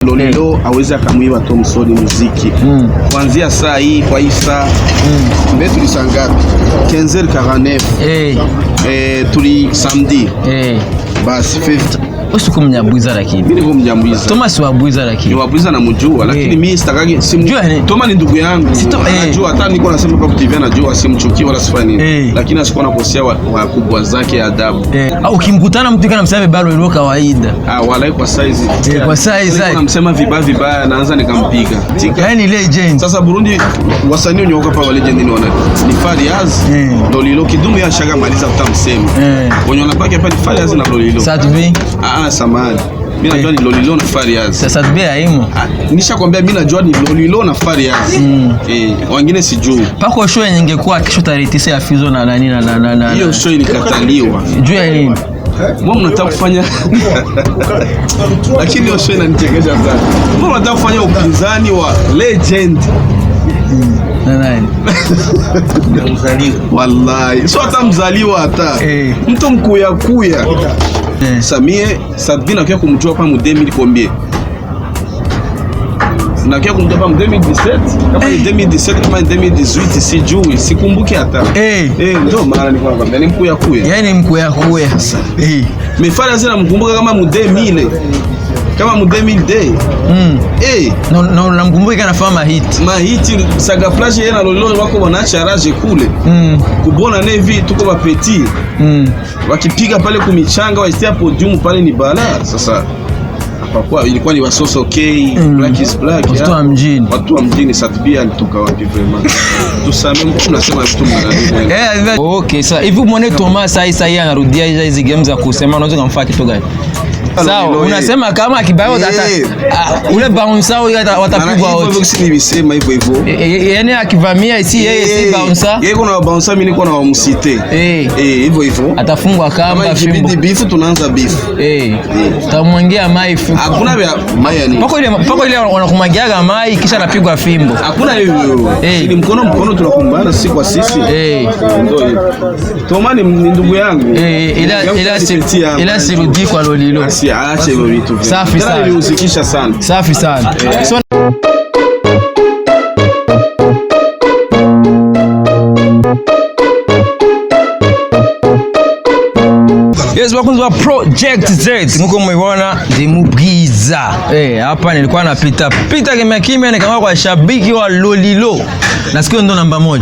Lolilo aweze akamwiba Tom Sodi muziki. Kuanzia saa hii kwa hii saa. Mbetu lisangapi? 15h49. Tuli samedi. Basi 5. Usiku mnyambuiza lakini. Mimi niko mnyambuiza. Thomas wabuiza lakini. Ni wabuiza na mjua lakini mimi sitakagi simjua. Toma ni ndugu yangu. Najua hata niko nasema kwa TV najua simchuki wala sifani. Lakini asikuwa nakosea wakubwa zake adabu. Ukimkutana mtu kana mseme bado ile kawaida. Walai kwa size. Kwa size. Namsema vibaya naanza nikampiga. Yaani legend. Sasa Burundi wasanii wenyeoka pa legend ni wana. Ni Fariaz. Lolilo kidumu ya shaga maliza kutamsema. Wenye wanabaki hapa ni Fariaz na Lolilo. Satbi. Samani. Mimi najua ni Lolilo na Fariaz. Sasa Satbi haimo. Nishakwambia mimi najua ni Lolilo na Fariaz. Wengine sijui. Pako show yenye ingekuwa kesho tarehe 9 ya Fizo na nani na. Hiyo show ilikataliwa. Juu ya nini? Mbona mnataka kufanya lakini hiyo show inanichekesha sana. Mbona mnataka kufanya upinzani wa legend? Nani? Mzaliwa. Wallahi. Sio hata mzaliwa hata. Mtu mkuya. Samie Sadbina kwa kumjua pa mu 2000 combien? Na kwa kumjua pa mu 2017, kama ni 2017 kama ni 2018 sijui, sikumbuki hata. Ndio maana nilikuwa nakwambia ni mkuya. Yaani mkuya. Mefanya zina mkumbuka kama mu 2000. Kama mu 2000. Na namkumbuka kana fama hit. Mahiti saga flash yeye na Lolilo wako wanaacha rage kule. Kubona nevi tuko ba petit. Wakipiga pale kumichanga waistia podium pale ni bala. Sasa hapakuwa ilikuwa ni wasoso black is black. Watu wa mjini Satbia alitoka wapi vraiment? Tusame tunasema vitu mnadai. Okay, sasa hivi muone Thomas sasa anarudia hizi games za kusema unaweza kumfaa kitu gani? Sawa, unasema kama akibayo data ule bouncer watapigwa wote. Hivyo si nilisema hivyo. Yaani akivamia si yeye si bouncer. Yeye kuna bouncer mimi niko na wamsite. Hivyo. Atafungwa kamba fimbo. Beef tunaanza beef. Tamwangia mai fimbo. Hakuna vya mai yani. Pako ile wanakumwagiaga mai kisha anapigwa fimbo. Hakuna hivyo. Ni mkono tunakumbana si kwa sisi. Ndio hivyo. Toma ni ndugu yangu. Ila sirudi kwa Lolilo. Aache hivyo vitu. Safi sana. Niliusikisha sana. Safi sana. Yes, wakunzi wa Project Z. Nkuko mmeona Demubwiza. Hapa nilikuwa napita kimya nikamwa kwa shabiki wa Lolilo. Nasikia ndo namba 1.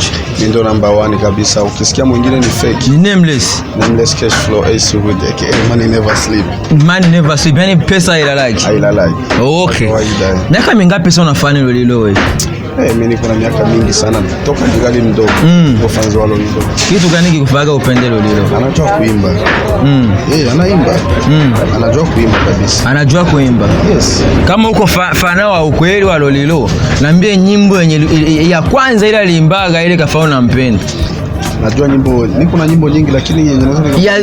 Ndio namba 1 kabisa. Ukisikia mwingine ni fake. Ni nameless. Nameless cash flow AC with money never sleep. Money never sleep. Yani pesa hailalaki. Okay. Miaka mingapi sasa unafanya Lolilo wewe? Mimi niko na miaka mingi sana toka ningali mdogo. Kwa fans wa Lolilo. Kitu gani kikufaga upende Lolilo? Anajua kuimba. Anaimba. Anajua kuimba kabisa. Anajua kuimba. Yes. Kama uko fana wa ukweli wa Lolilo, niambie nyimbo yenye ya kwanza ile alimbaga ile kafao na mpenda. Najua nyimbo, niko na nyimbo nyingi lakini yenye ya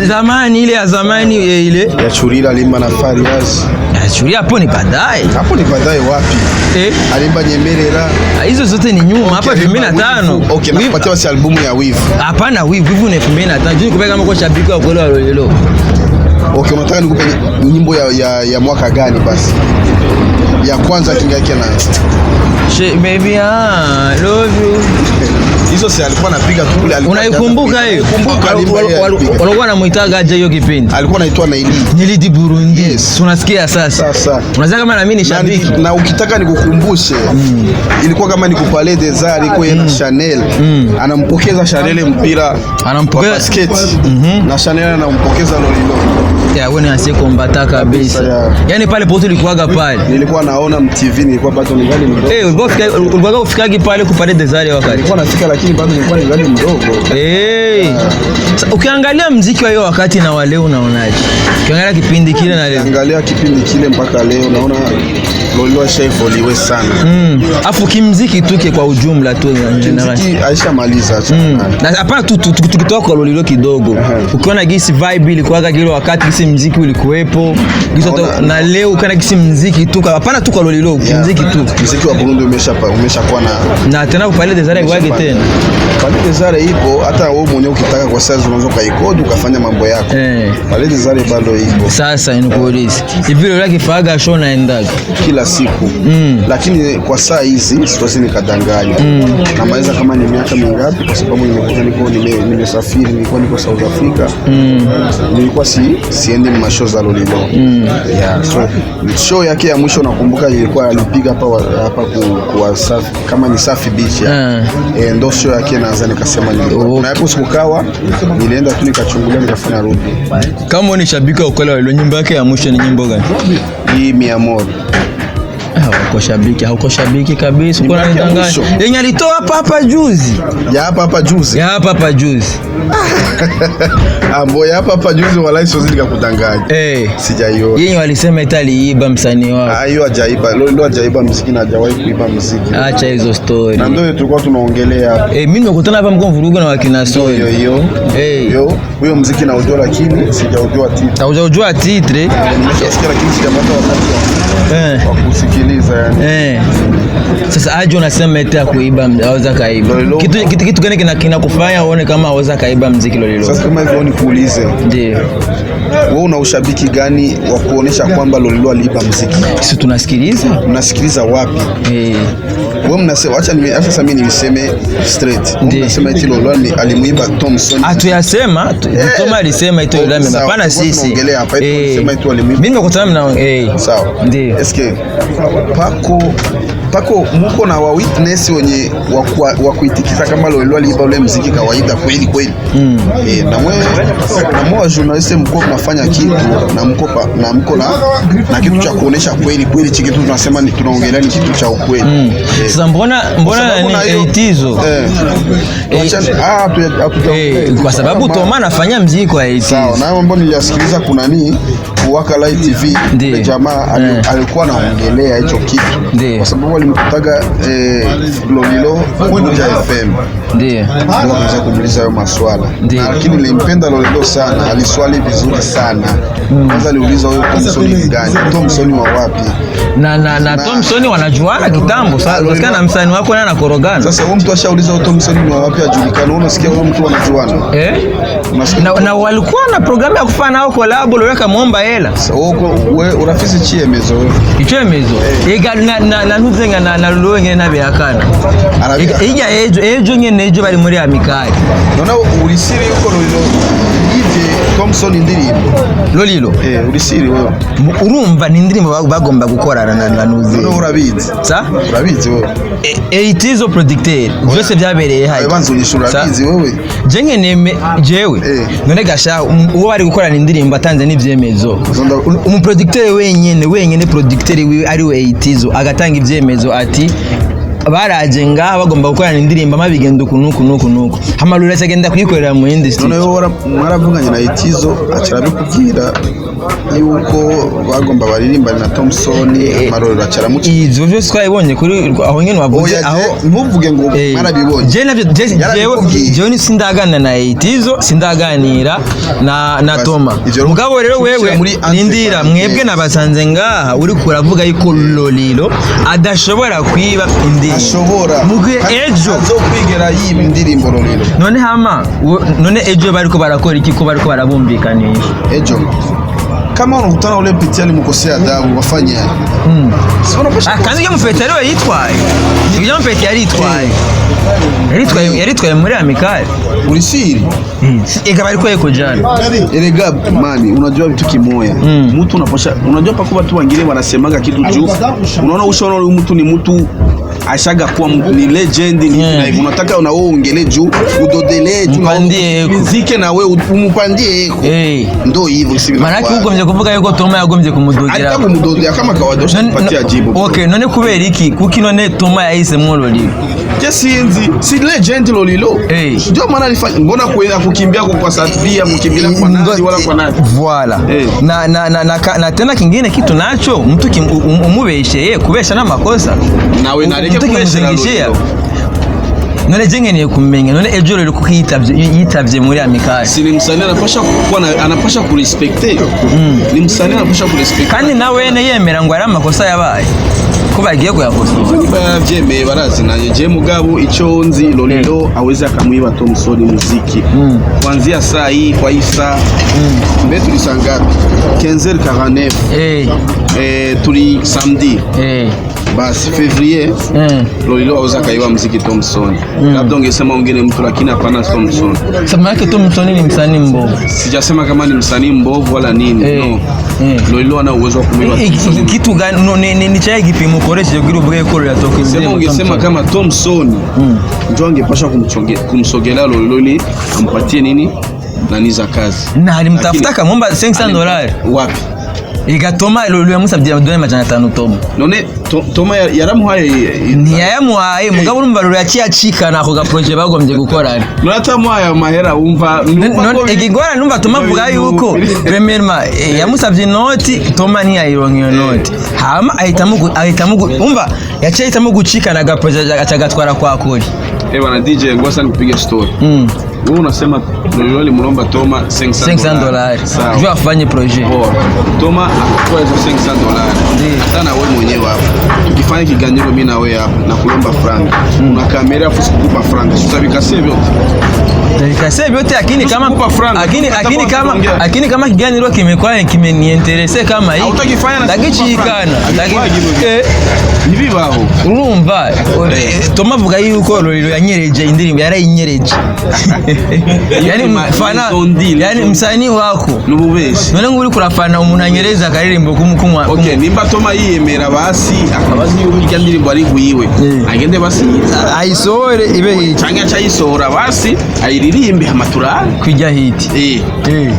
zamani ile ile ya Churira alimba na Fariaz. Ya Churira hapo ni baadaye. Hapo ni baadaye wapi? Alimba Nyemerera. Hizo zote ni nyuma hapa 2005. Okay, nakupatia wasi albumu ya Wivu. Hapana Wivu ni 2005. Juu kupeka kama kwa shabiki wa kweli wa Lolilo. Okay, unataka nikupe nyimbo ya mwaka gani basi? Ya kwanza kingakia na Baby I love you. Hizo si alikuwa anapiga tu kule. Unaikumbuka hiyo? Walikuwa anamuitaga aje hiyo kipindi? Alikuwa anaitwa Nilidi Burundi. Yes. Tunasikia sasa. Unaweza kama na mimi ni shabiki. Na ukitaka nikukumbushe, ilikuwa kama nikupale Desire iko na Chanel. Anampokeza Chanel mpira. Anampokeza basket. Na Chanel anampokeza Lolilo. Wewe ni asiye kombata kabisa. Yaani pale pote ulikuwaga pale. Nilikuwa naona MTV nilikuwa bado ningali mdogo. Ulikuwa ufikagi pale kupale Desire wakati. Nilikuwa nafika lakini bado nilikuwa ningali mdogo. Ukiangalia muziki wa hiyo wakati na wa leo unaonaje? Ukiangalia kipindi kile na leo. Ukiangalia kipindi kile mpaka leo naona Lolilo ishaevoliwe sana. Afu kimziki tuke kwa ujumla tu kimziki aishamaliza na hapana tukitoka kwa Lolilo kidogo. Ukiona gisi vibe ilikuwa kile wakati gisi mziki ulikuwepo na leo ukiona gisi mziki tu hapana tu kwa Lolilo kimziki tu. Mziki wa Burundi umeshakuwa na tena Palais des Arts wage tena. Palais des Arts ipo hata wewe mwenyewe ukitaka kwa sasa unaweza kaikodi ukafanya mambo yako. Palais des Arts bado ipo. Sasa inakuuliza. Hivi leo kifaga show naendaga kila siku. Lakini kwa saa hizi sitwezi nikadanganya. Na maweza kama ni miaka mingapi kwa sababu nimesafiri nilikuwa niko South Africa. Nilikuwa siendi mashow za Lolilo. So show yake ya mwisho nakumbuka ilikuwa alipiga hapa kwa Safi kama ni Safi Beach ndio show yake naanza nikasema nilikuwa na hapo sikukawa nilienda tu nikachungulia nikafanya rudi. Kama ni shabiki wa Lolilo nyimbo yake ya mwisho ni nyimbo gani? Hii Mi Amor. Hauko shabiki kabisa. Uko na nitangazo. Yenye alitoa hapa juzi. Ya hapa juzi. Ambo ya hapa juzi wala sio nikakudanganya. Sijaiona. Yenye walisema italiiba msanii wao. Hiyo hajaiba. Lolo hajaiba muziki na hajawahi kuiba muziki. Acha hizo story. Na ndio tulikuwa tunaongelea. Mimi nimekutana hapa mko Vurugu na wakina Soy. Huyo muziki na ujua lakini sijaujua titre. Haujajua titre? Nimesikia lakini sijapata wakati wa kusikiliza yani. Sasa aje unasema eti kuiba aweza kaiba. Kitu gani kinakufanya uone kama aweza kaiba muziki Lolilo? Sasa kama hivyo nikuulize. Ndio. Wewe una ushabiki gani wa kuonesha kwamba Lolilo aliiba muziki? Sisi tunasikiliza. Unasikiliza wapi? Wewe mnasema acha sasa mimi niseme straight. Unasema eti Lolilo alimuiba Thompson. Hatuyasema, Toma alisema ito Lolilo hapana sisi. Tunaongelea hapa eti alisema eti alimuiba. Mimi nimekutana na sawa. Ndio. Eske Pako muko na witness wenye wa kuitikisa kama Lolilo aliiba ule muziki kawaida kweli kweli. Na mwa journalist mko mnafanya kitu na mko na kitu cha kuonesha kweli kweli kitu tunasema ni tunaongelea ni kitu cha ukweli. Sasa mbona ni itizo? Kwa sababu Toma anafanya muziki kwa itizo. Sawa, na mambo niliyasikiliza kuna nini Waka Live TV ile jamaa alikuwa anaongelea hicho kitu kwa sababu alimkutaga Lolilo Kuja FM ndio anaweza kumuuliza hayo maswala, lakini nilimpenda Lolilo sana, aliswali vizuri sana. Kwanza aliuliza huyo Thompson ni gani, Thompson wa wapi na Thompson wanajuana kitambo. Sasa unasikia na msanii wako naye anakorogana. Sasa huyo mtu ashauliza huyo Thompson ni wa wapi ajulikana, unasikia huyo mtu anajuana na walikuwa na programu ya kufanya nao collab, loweka muomba hela. Wewe urafisi chiemezo ichemezo ega na nuzenga na lolenge na beakana ija ejo nyene ejo bari muri amikali nona ulisiri yuko Lolilo ije Thompson indirimbo Lolilo ulisiri wewe urumva ni indirimbo bagomba gukorana na nuze none urabizi wewe itizo producteur byose byabereye hayi banzo unyishura urabizi wewe jenge neme jewe none gasha uwo bari gukorana indirimbo atanze n'ivyemezo umuproducteur wenyene producteur wiwe ari we itizo agatanga ivyemezo ati baraje ngaha bagomba gukorana indirimbo amabigenda kunuku hamalura cyagenda kuyikorera mu industry. None yo mwaravuganye na itizo acarabikubwira yuko bagomba baririmba na Thompson amaroro acaramuki ivyo byose twabibonye kuri aho nyene wavuze aho ntuvuge ngo marabibonye je navyo jewe ni sindagana na itizo sindaganira na Toma mugabo rero wewe nindira mwebwe nabasanze ngaha uri kuravuga yuko Lolilo adashobora kwiba indirimbo ashobora muge ejo azokwigera yiba indirimbo Lolilo none ejo bariko barakora iki ko bariko barabumvikanisha ejo kama unakutana ule Pitiali mkosea adabu wafanye kandi mfete leo yitwaye ngiyo mfete yaritwaye muri amikali ulisiri ega bari kweko jana erega mani unajua vitu kimoya mtu unajua pako watu wengine wanasemaga kitu juu unaona ushaona mtu ni mtu ashaga kuwa ni legend ni na hivyo unataka na wewe ongele juu udodele juu muziki na wewe umupandie ndio hivyo si maana ugombye kuvuga yuko Toma yagombye kumudodera alikuwa kumudodera kama kawaida ushapatia jibu okay none kubera iki kuki none Toma yahise mu Lolilo Kesinzi si legend Lolilo. Ndio maana alifanya mbona kukimbia kwa Satbia kukimbia kwa nani wala kwa nani. Voilà. Na tena kingine kitu nacho mtu umubeshe yeye kubesha na makosa. Nawe nareke kubesha Lolilo. None jenge ni kumenya none ejo rero yitavye muri amikali. Si ni msanii anapasha kurespecte. Ni msanii anapasha kurespecte. Kandi nawe yemera ngo ari amakosa yabaye. Ko bagiye kuyakosa. Bavyemeye barazi nanye je mugabo ico nzi Lolilo aweze akamwiba Thompson muziki. Kuanzia saa hii kwa isa. Mbe tulisanga 15h49. Tuli samedi. Basi Fevrier Lolilo aweza kaiwa muziki Thompson. Labda ungesema ungine mtu lakini hapana Thompson. Sema yake Thompson ni msanii mbovu. Sijasema kama ni msanii mbovu wala nini. No. Lolilo ana uwezo wa kumwiba Thompson. Kitu gani ni cha gipimo koresha kugira ubwe ko ya toka mzee. Sema ungesema kama Thompson ndio angepasha kumsogelea Lolilo ili ampatie nini nani za kazi. Na alimtafuta kama $500. Wapi? Igatoma Lolilo yamusabye $500 Toma. None Toma yaramuhaye ni yamuhaye mugabo urumva Lolilo yaciacika nako ga project bagombye gukora ari. Natamuhaye mahera umva igigora numva Toma vuga yuko premièrement yamusabye noti Toma ni yayironkiyo noti. Hama ahitamo umva yaciahitamo gucika na ga project acagatwara kwa kuri. Bana DJ ngosa nipige story. Wewe unasema Lolilo alimlomba Toma $500. Jua afanye project. Toma akatoa hizo $500. Hata na wewe mwenyewe hapo. Tukifanya kiganiro mimi na wewe hapo na kulomba franc. Una kamera afu sikupa franc. Tutabikase vyote. Tutabikase vyote lakini kama kiganiro kimekuwa kimeniinteresse kama hiki. Takichikana. Ni bibaho. Urumva Toma vuga yuko Lolilo yanyereje indirimbo yarayinyereje. Yani msanii wako nububeshi none nguri kurafana umuntu anyereza akaririmbo kumukumwa. Okay, nimba Toma yiyemera basi akabazi y'ubirya ndirimbo ari guyiwe agende basi ayisore ibe cyangwa cyayisora basi ayiririmbe amaturane kwijya hiti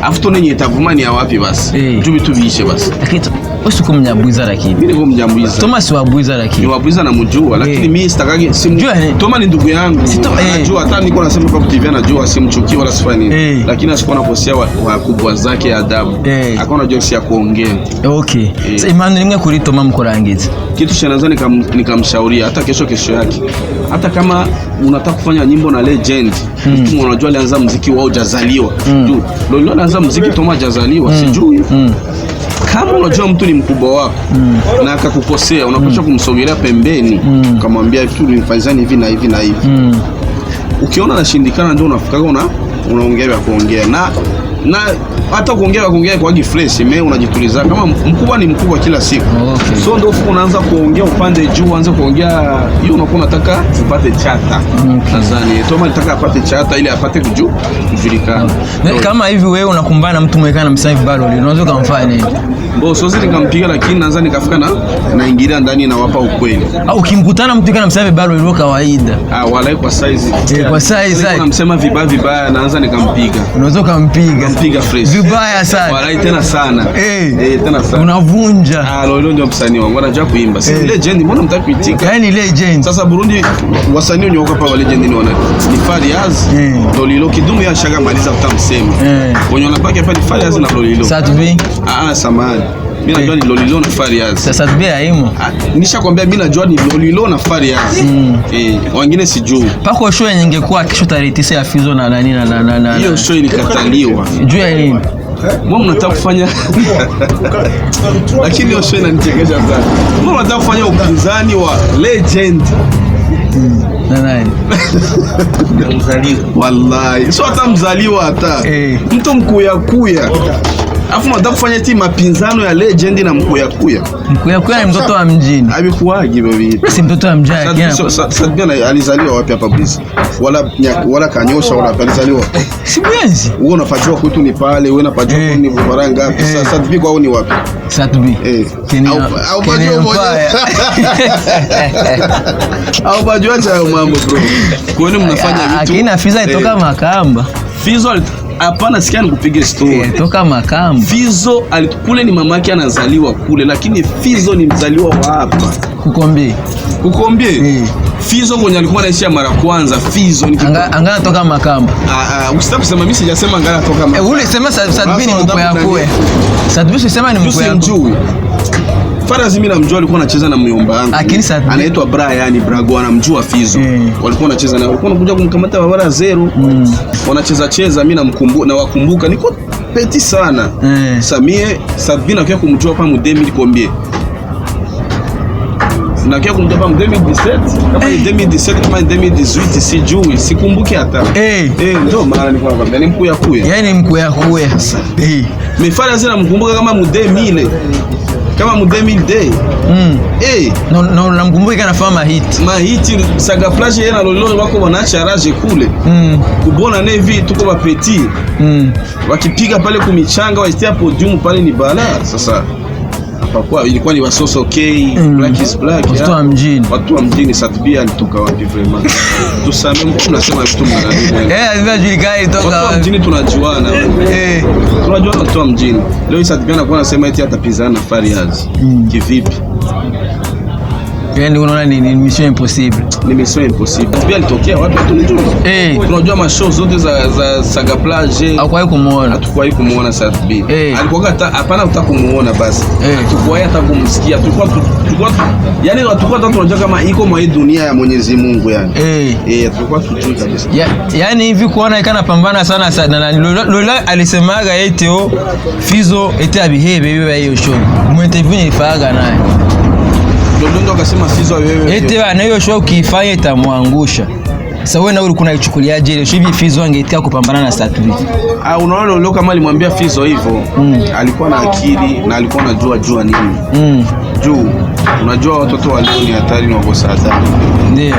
afuto nenyeta vumani ya wapi basi tubitubishe basi akito usiku mnyabwiza lakini mimi ngo mnyabwiza Toma si wabwiza lakini ni wabwiza na mjua lakini mimi sitakage simjua Toma ni ndugu yangu anajua hata niko nasema kwa TV anajua simchuki wala sifani lakini asikuwa nakosea wakubwa zake adabu akaona jokes ya kuongea. Okay sasa imani rimwe kuri Toma mkorangiza kitu chanaza nikamshauria hata kesho yake hata kama unataka kufanya nyimbo na legend mtu unajua alianza muziki wao hajazaliwa tu Lolilo anaanza muziki Toma hajazaliwa sijui kama unajua mtu ni mkubwa wako na akakukosea unapaswa kumsogelea pembeni ukamwambia tu nifanyeni hivi na hivi na hivi. Ukiona anashindikana ndio unafika unaongea vya kuongea na hata kuongea kwa fresh unajituliza kama mkubwa ni mkubwa kila siku. So ndio unaanza kuongea upande juu uanze kuongea hiyo unakuwa unataka upate chata. Nadhani Toma alitaka apate chata ili apate kujulikana. Kama hivi wewe unakumbana mtu mwekana msanii bado unaweza kumfanya nini? Sozi nikampiga lakini naanza nikafika na ingilia ndani na wapa ukweli. Ukimkutana mtu kana msanii bado ile kawaida. Walai kwa size. Kwa size. Unamsema vibaya naanza nikampiga. Unaweza kumpiga fresh. Vibaya sana. Walai tena sana. Tena sana. Unavunja. Lolilo ndio msanii wangu anajua kuimba. Si legend mbona mtakuitika? Yaani legend. Sasa Burundi wasanii wenye wako pa legend ni wana. Ni Fariaz. Lolilo kidumu ya shaga maliza utamsema. Wenye wanapaka hapa ni Fariaz na Lolilo. Satbi. Samahani. Mimi najua ni Lolilo na Fariaz. Sasa Satbi haimo. Nishakwambia mimi najua ni Lolilo na Fariaz. Wengine sijui. Pako show ingekuwa kesho tarehe 9 ya Fizo na nani na. Hiyo show ilikataliwa. Juu ya nini? Mbona mnataka kufanya lakini hiyo show inanichekesha sana. Mbona mnataka kufanya upinzani wa legend? Nani? Mzaliwa. Wallahi. Sio hata mzaliwa hata. Mtu mkuya. Afu mnataka kufanya timu mapinzano ya legend na mkuya ni mtoto wa mjini. Habikuwaje baby? Si mtoto wa mjini. Satbia alizaliwa wapi hapa Bisi? Wala Kanyosha wala alizaliwa. Sibenzi. Wewe unapajua kwetu ni pale, wewe unapajua ni Bubaranga. Satbia kwao ni wapi? Satbia. Au bajua moja. Au bajua cha mambo bro. Kwani mnafanya vitu. Akina Fiza itoka Makamba. Fizo hapana sikia nikupiga story. Toka Makamba. Fizo kule ni mamake anazaliwa kule lakini Fizo ni mzaliwa wa hapa. Kukombie. Fizo kwenye alikuwa anaishi mara kwanza. Fizo ni angana toka Makamba. Usitaka kusema mimi sijasema angana toka Makamba. Ule sema Sadbi ni mkwe yako. Sadbi usisema ni mkwe yako. Farazi mimi namjua, alikuwa anacheza na myomba yangu. Anaitwa Brian Brago, anamjua Fizo. Walikuwa wanacheza na walikuwa wanakuja kumkamata Barabara Zero. Wanacheza mimi namkumbuka na wakumbuka niko peti sana. Samie Sabina kwa kumjua hapa mu 2000 na kia kumjua hapa mu 2017 kama 2017 kama 2018 sijui sikumbuki hata. Ndio maana nilikuwa nakwambia ni mkuya. Yaani mkuya sasa. Mimi Farazi namkumbuka kama mu 2000 kama mu 2000 no namkumbuka kana fama hit Saga Flash yena lolo wako wanaacha raje kule kubona nevi tuko ba petit wakipiga pale kumichanga waistia podium pale ni bala. Sasa hapakuwa ilikuwa ni wasoso black is black watu wa mjini Satbia alitoka wapi vraiment tusame mko tunasema vitu mwana anajulikana toka watu wa mjini tunajuana tunajua watu wa mjini. Leo Satbia anakuwa anasema eti atapizana na Fariaz kivipi? Yaani unaona ni mission impossible. Ni mission impossible. Pia alitokea watu tunajua. Tunajua mashow zote za Saga Plage. Hakuwahi kumuona. Hatukuwahi kumuona Satbi. Alikuwa hapana utaka kumuona basi. Hatukuwahi hata kumsikia. Tulikuwa yani tulikuwa tunajua kama iko mwa hii dunia ya Mwenyezi Mungu yani. Tulikuwa tujui kabisa. Yaani hivi kuona ikana pambana sana na Lola alisemaga eti Fizo eti abihebe hiyo show. Mwinterview nilifaga naye. Ndio akasema Fizo wewe. Eti na hiyo show ukifanya itamwangusha. Sasa wewe na wewe kuna ichukuliaje ile hivi Fizo angetia kupambana na Satbi? Unaona Lolo kama alimwambia Fizo hivyo, alikuwa na akili na alikuwa anajua nini. Juu unajua watoto wa leo ni hatari na wakosa adabu. Ndio.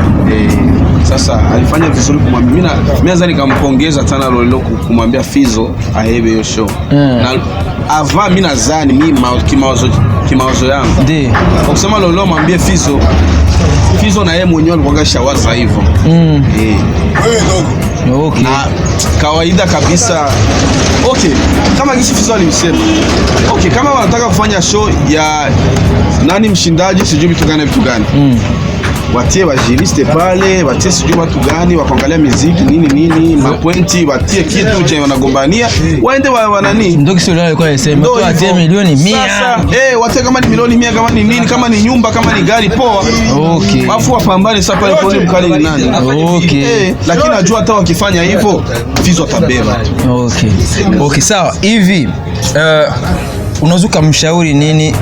Sasa alifanya vizuri kumwambia. Mimi nadhani nikampongeza sana Lolo kumwambia Fizo ahebe hiyo show. Na ava mimi nadhani mimi kimawazo yangu. Ndio. Kwa kusema Lolo mwambie Fizo na yeye mwenyewe alikuwa shawaza hivyo. Okay. Na kawaida kabisa. Okay, kama gisi Fizo alimsema. Okay, kama wanataka kufanya show ya nani mshindaji sijui vitu gani. Watie wajiliste pale, watie sijui watu gani, wakaangalia muziki nini, mapointi, watie kitu chenye wanagombania, waende wanani. Ndio kisio leo alikuwa anasema tu watie milioni 100. Sasa watie kama ni milioni 100, kama ni nini, kama ni nyumba, kama ni gari poa. Okay. Wafu wapambane sasa pale kwa mkali ni nani. Okay. Lakini najua hata wakifanya hivyo Fizo atabeba. Okay, sawa. Hivi unaweza kumshauri nini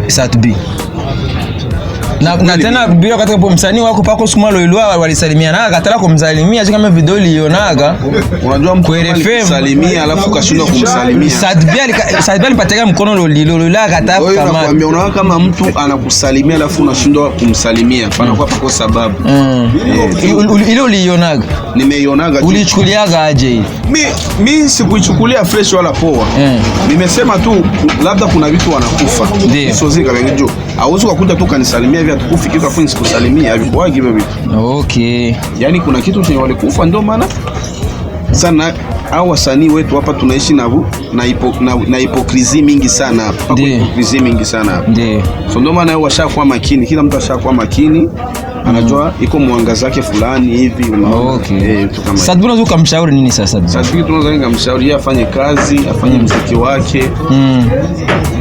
Satbi? Na tena bila katika msanii wako pako Sumalo Ilwa walisalimiana akataka kumsalimia kama video ilionaga. Unajua mtu kusalimia alafu kashindwa kumsalimia. Sadbi alipataka mkono Lola akataka kama. Unaona kama mtu anakusalimia alafu unashindwa kumsalimia. Panakuwa pako sababu. Ile ulionaga. Nimeionaga. Ulichukuliaga aje? Mimi sikuichukulia fresh wala poa. Nimesema tu labda kuna vitu wanakufa. Sio zika wengi. Hauwezi kukuta tu kanisalimia hivi atukufi kitu afu nisikusalimia hivyo hivyo vitu. Okay. Yaani kuna kitu chenye walikufa ndio maana sana hao wasanii wetu hapa tunaishi na hipokrizia mingi sana hapa. Hipokrizia mingi sana hapa. So ndio maana washakuwa makini, kila mtu ashakuwa makini. Anajua iko mwanga zake fulani hivi unaona. Sasa tunaweza kumshauri nini sasa? Sasa tunaweza kumshauri yeye afanye kazi, afanye muziki wake.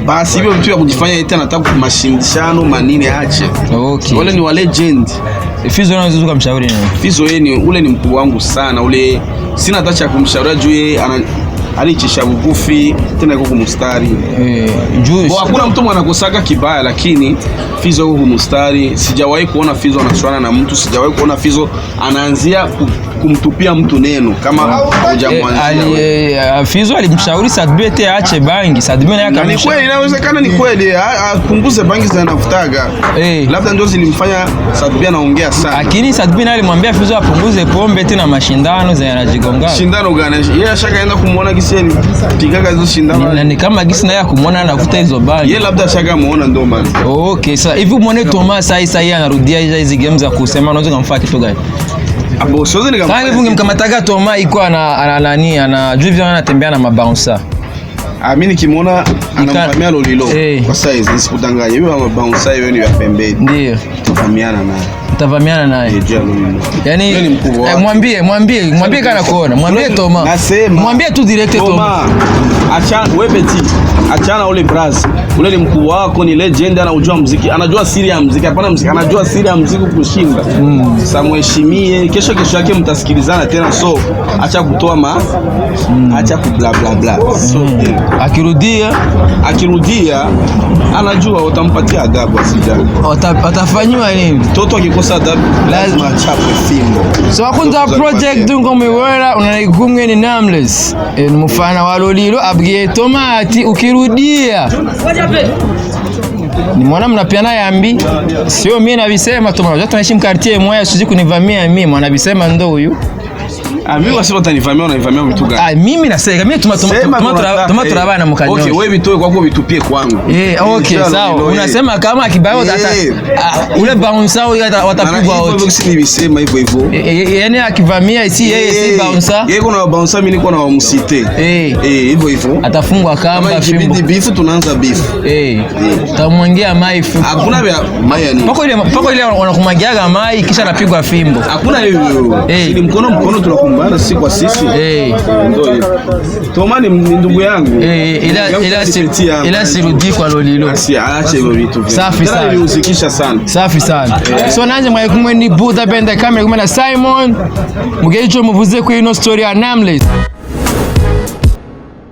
Basi hivyo vitu vya kujifanya eti anataka mashindano manini aache. Wale ni wa legend. Fizo unaweza kumshauri nini? Fizo yeye ule ni mkubwa wangu sana, ule sina hata cha kumshauri juu yeye alichisha bukufi tena yuko kumstari. Hakuna mtu anakosaga kibaya, lakini Fizo yuko kumstari. Sijawahi kuona Fizo anashwana na mtu, sijawahi kuona Fizo anaanzia kumtupia mtu neno kama hujamwanzia. Fizo alimshauri Sadbi ete aache bangi. Sadbi naye akamshauri. Ni kweli, inawezekana ni kweli. Apunguze bangi zinafutaga. Labda ndio zilimfanya Sadbi anaongea sana. Lakini Sadbi naye alimwambia Fizo apunguze pombe tena mashindano zinajigonga. Shindano gani? Yeye ashakaenda kumuona Giseni. Pigaga hizo shindano. Na ni kama Gisi naye kumuona anavuta hizo bangi. Yeye labda ashakamuona ndio maana. Okay, sasa hivi muone Thomas sasa yeye anarudia hizi games za kusema unaweza kumfaa kitu gani? Abo soze nikamfanya. Kama ungemkamataga Thomas iko ana juu anatembea na mabouncer. Mimi nikimwona anamvamia Lolilo kwa size nisikudanganya. Hiyo mabounce hiyo ni ya pembeni. Ndio. Tuvamiana naye. Utavamiana naye. Yaani mwambie kana kuona. Mwambie Toma. Mwambie tu direct Toma. Achana wewe Petit. Achana ule Braz. Ule ni mkuu wako, ni legend, anajua muziki. Anajua siri ya muziki. Hapana muziki, anajua siri ya muziki kushinda. Sasa mheshimie. Kesho yake mtasikilizana tena, so acha kutoa acha ku bla bla bla. So akirudia anajua utampatia adabu asijali. Watafanywa nini? Toto akikosa adabu lazima achapwe fimbo. So akunza project ngomewera unaigumwe ni Nameless. Ni mfana wa Lolilo abwiye Toma ati ukirudia. Ni mwana mnapiana yambi. Sio mimi nabisema Toma. Unajua tunaishi mkartie moja siji kunivamia mimi, mwana bisema ndo huyu. Mimi wasema utanivamia unanivamia vitu gani? Mimi nasema mimi Toma turabana mukanyosha. Okay, wewe vitoe kwako vitupie kwangu. Okay, sawa. Unasema kama akibao ule bouncer watapigwa wote. Wewe usibisema hivyo hivyo. Yaani akivamia isi yeye si bouncer. Yeye kuna bouncer mimi niko na wamsite. Hivyo hivyo. Atafungwa kamba fimbo. Kama beef tunaanza beef. Tamwangia mai fimbo. Hakuna vya mai yani. Pako ile wanakumwagiaga mai kisha anapigwa fimbo. Hakuna hiyo. Ni mkono tunakumbana sisi kwa sisi. Ndio hivyo. Toma ni ndugu yangu. Ila sirudi kwa Lolilo. Aache hivyo vitu. Safi sana. Niliusikisha sana. Safi sana. So nanje mwakumwe ni Buddha benda kamera kumena Simon. Mugejo muvuze ku ino story ya Nameless.